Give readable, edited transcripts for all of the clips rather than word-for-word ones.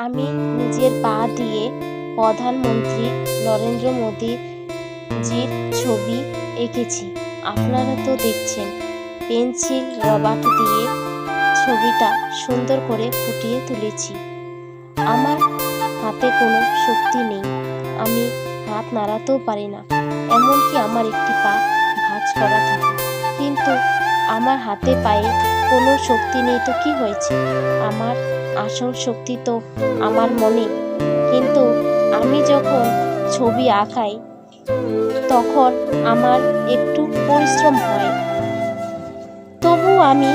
আমি নিজের পা দিয়ে প্রধানমন্ত্রী নরেন্দ্র মোদী জির ছবি এঁকেছি। আপনারা তো দেখছেন, পেন্সিল রবার দিয়ে ছবিটা সুন্দর করে ফুটিয়ে তুলেছি। আমার হাতে কোনো শক্তি নেই, আমি হাত নাড়াতেও পারি না, এমনকি আমার একটি পা ভাঁজ করা থাকে। কিন্তু আমার হাতে পায়ে কোনো শক্তি নেই তো কি হয়েছে? আমার আসল শক্তি তো আমার মনে। কিন্তু আমি যখন ছবি আঁকাই তখন আমার একটু পরিশ্রম হয়, তবু আমি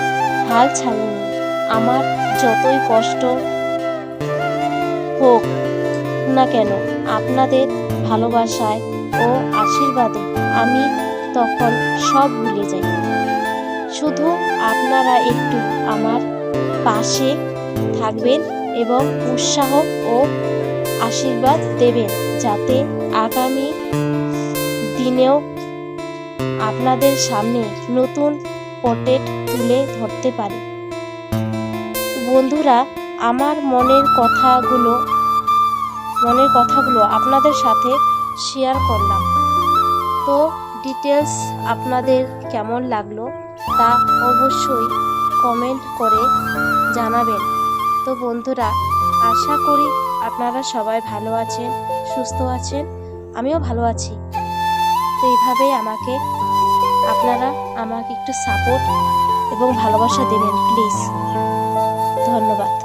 হাল ছাড়িনি। আমার যতই কষ্ট হোক না কেন, আপনাদের ভালোবাসায় ও আশীর্বাদে আমি তখন সব ভুলে যাই। শুধু আপনারা একটু আমার পাশে থাকবেন এবং উৎসাহ ও আশীর্বাদ দেবেন, যাতে আগামী দিনেও আপনাদের সামনে নতুন পোর্ট্রেট তুলে ধরতে পারি। বন্ধুরা, আমার মনের কথাগুলো আপনাদের সাথে শেয়ার করলাম। তো ডিটেলস আপনাদের কেমন লাগলো তা অবশ্যই কমেন্ট করে জানাবেন। তো বন্ধুরা, আশা করি আপনারা সবাই ভালো আছেন, সুস্থ আছেন, আমিও ভালো আছি। তো এইভাবেই আপনারা আমাকে একটু সাপোর্ট এবং ভালোবাসা দেবেন প্লিজ। ধন্যবাদ।